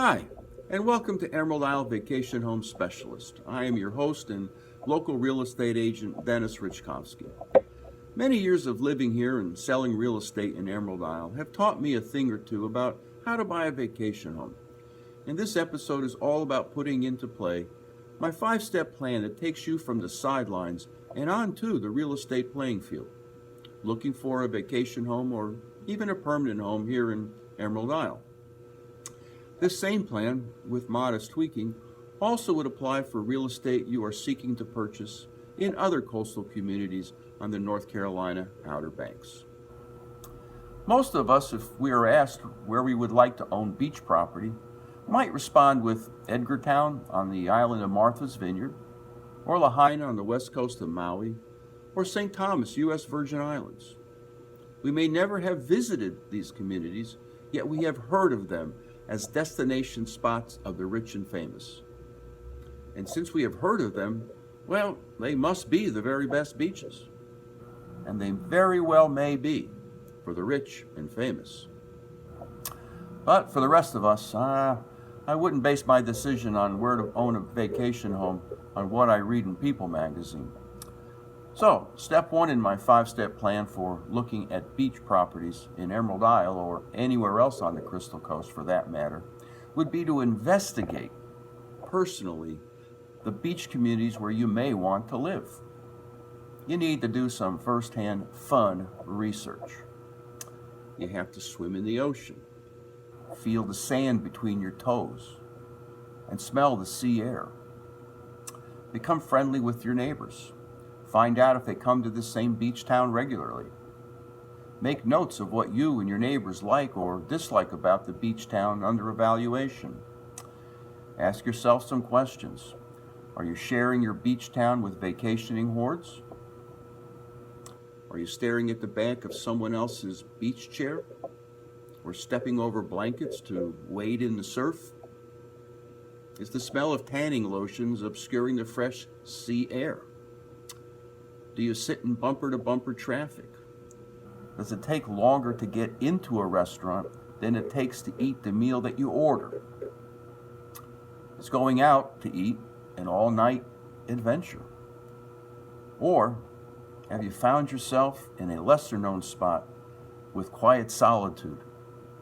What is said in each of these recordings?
Hi, and welcome to Emerald Isle Vacation Home Specialist. I am your host and local real estate agent, Dennis Richkovsky. Many years of living here and selling real estate in Emerald Isle have taught me a thing or two about how to buy a vacation home. And this episode is all about putting into play my 5-step plan that takes you from the sidelines and onto the real estate playing field, looking for a vacation home or even a permanent home here in Emerald Isle. This same plan, with modest tweaking, also would apply for real estate you are seeking to purchase in other coastal communities on the North Carolina Outer Banks. Most of us, if we are asked where we would like to own beach property, might respond with Edgartown on the island of Martha's Vineyard, or Lahaina on the west coast of Maui, or St. Thomas, U.S. Virgin Islands. We may never have visited these communities, yet we have heard of them as destination spots of the rich and famous. And since we have heard of them, well, they must be the very best beaches. And they very well may be for the rich and famous. But for the rest of us, I wouldn't base my decision on where to own a vacation home on what I read in People magazine. So, step 1 in my 5-step plan for looking at beach properties in Emerald Isle, or anywhere else on the Crystal Coast for that matter, would be to investigate, personally, the beach communities where you may want to live. You need to do some first-hand, fun research. You have to swim in the ocean, feel the sand between your toes, and smell the sea air. Become friendly with your neighbors. Find out if they come to the same beach town regularly. Make notes of what you and your neighbors like or dislike about the beach town under evaluation. Ask yourself some questions. Are you sharing your beach town with vacationing hordes? Are you staring at the back of someone else's beach chair? Or stepping over blankets to wade in the surf? Is the smell of tanning lotions obscuring the fresh sea air? Do you sit in bumper-to-bumper traffic? Does it take longer to get into a restaurant than it takes to eat the meal that you order? Is going out to eat an all-night adventure? Or have you found yourself in a lesser-known spot with quiet solitude,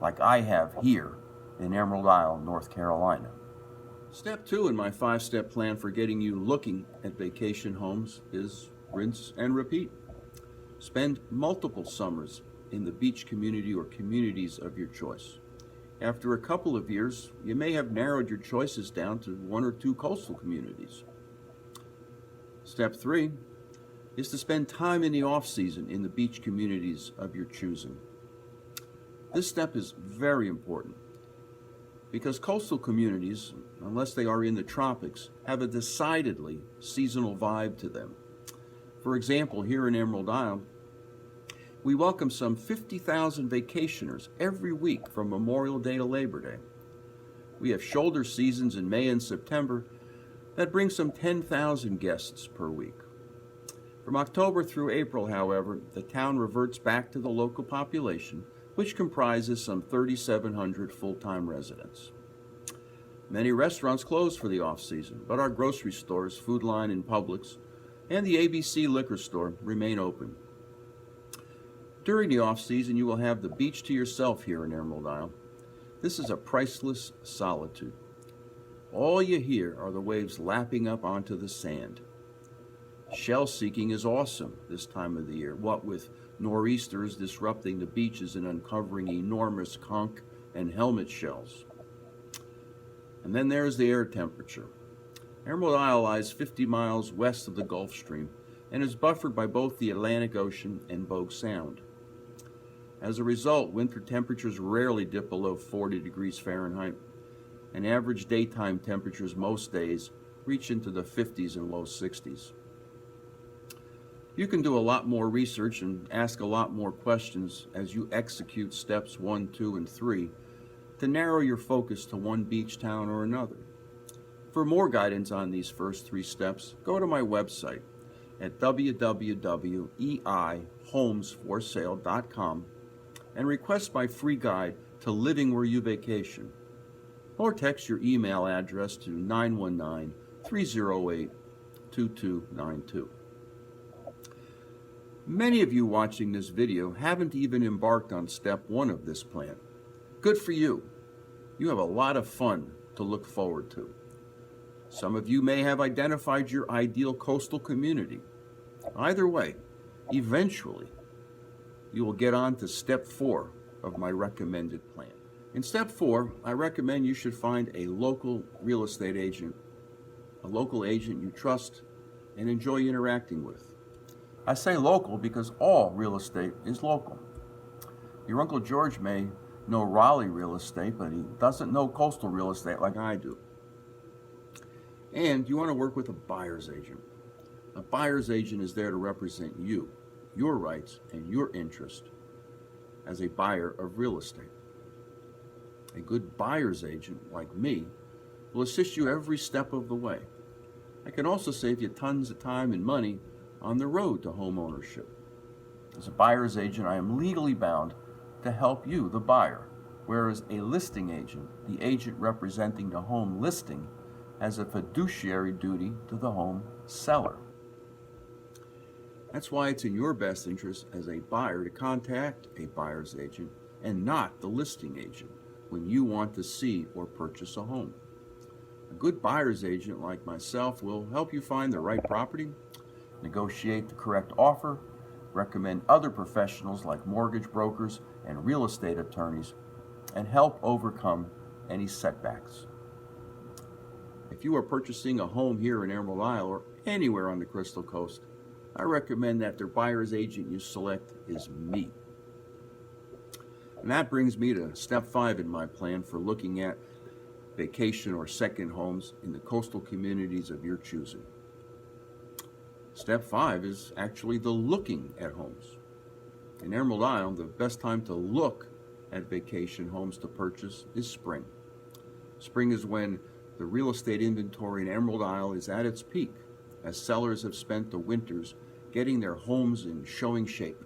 like I have here in Emerald Isle, North Carolina? Step 2 in my 5-step plan for getting you looking at vacation homes is rinse and repeat. Spend multiple summers in the beach community or communities of your choice. After a couple of years, you may have narrowed your choices down to 1 or 2 coastal communities. Step 3 is to spend time in the off-season in the beach communities of your choosing. This step is very important because coastal communities, unless they are in the tropics, have a decidedly seasonal vibe to them. For example, here in Emerald Isle, we welcome some 50,000 vacationers every week from Memorial Day to Labor Day. We have shoulder seasons in May and September that bring some 10,000 guests per week. From October through April, however, the town reverts back to the local population, which comprises some 3,700 full-time residents. Many restaurants close for the off-season, but our grocery stores, Food Line and Publix, and the ABC liquor store remain open. During the off-season, you will have the beach to yourself here in Emerald Isle. This is a priceless solitude. All you hear are the waves lapping up onto the sand. Shell seeking is awesome this time of the year, what with nor'easters disrupting the beaches and uncovering enormous conch and helmet shells. And then there's the air temperature. Emerald Isle lies 50 miles west of the Gulf Stream and is buffered by both the Atlantic Ocean and Bogue Sound. As a result, winter temperatures rarely dip below 40 degrees Fahrenheit, and average daytime temperatures most days reach into the 50s and low 60s. You can do a lot more research and ask a lot more questions as you execute steps 1, 2, and 3 to narrow your focus to one beach town or another. For more guidance on these first 3 steps, go to my website at www.eihomesforsale.com and request my free guide to living where you vacation. or text your email address to 919-308-2292. Many of you watching this video haven't even embarked on step 1 of this plan. Good for you. You have a lot of fun to look forward to. Some of you may have identified your ideal coastal community. Either way, eventually, you will get on to step 4 of my recommended plan. In step 4, I recommend you should find a local real estate agent, a local agent you trust and enjoy interacting with. I say local because all real estate is local. Your Uncle George may know Raleigh real estate, but he doesn't know coastal real estate like I do. And you want to work with a buyer's agent. A buyer's agent is there to represent you, your rights, and your interest as a buyer of real estate. A good buyer's agent, like me, will assist you every step of the way. I can also save you tons of time and money on the road to home ownership. As a buyer's agent, I am legally bound to help you, the buyer, whereas a listing agent, the agent representing the home listing, has a fiduciary duty to the home seller. That's why it's in your best interest as a buyer to contact a buyer's agent and not the listing agent when you want to see or purchase a home. A good buyer's agent like myself will help you find the right property, negotiate the correct offer, recommend other professionals like mortgage brokers and real estate attorneys, and help overcome any setbacks. If you are purchasing a home here in Emerald Isle or anywhere on the Crystal Coast, I recommend that the buyer's agent you select is me. And that brings me to step 5 in my plan for looking at vacation or second homes in the coastal communities of your choosing. Step 5 is actually the looking at homes. In Emerald Isle, the best time to look at vacation homes to purchase is spring. Spring is when the real estate inventory in Emerald Isle is at its peak, as sellers have spent the winters getting their homes in showing shape.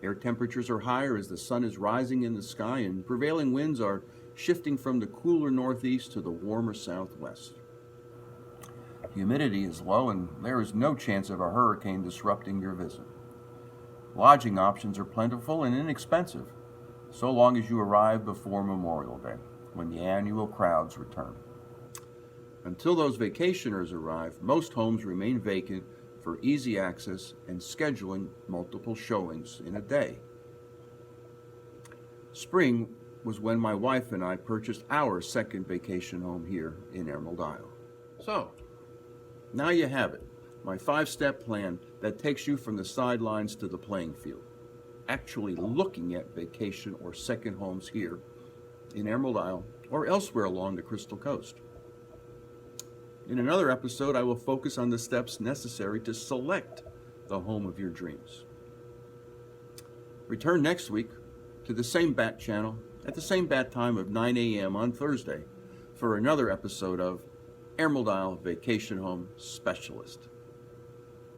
Air temperatures are higher as the sun is rising in the sky, and prevailing winds are shifting from the cooler northeast to the warmer southwest. Humidity is low, and there is no chance of a hurricane disrupting your visit. Lodging options are plentiful and inexpensive, so long as you arrive before Memorial Day, when the annual crowds return. Until those vacationers arrive, most homes remain vacant for easy access and scheduling multiple showings in a day. Spring was when my wife and I purchased our second vacation home here in Emerald Isle. So, now you have it, my 5-step plan that takes you from the sidelines to the playing field, actually looking at vacation or second homes here in Emerald Isle or elsewhere along the Crystal Coast. In another episode, I will focus on the steps necessary to select the home of your dreams. Return next week to the same bat channel at the same bat time of 9 a.m. on Thursday for another episode of Emerald Isle Vacation Home Specialist.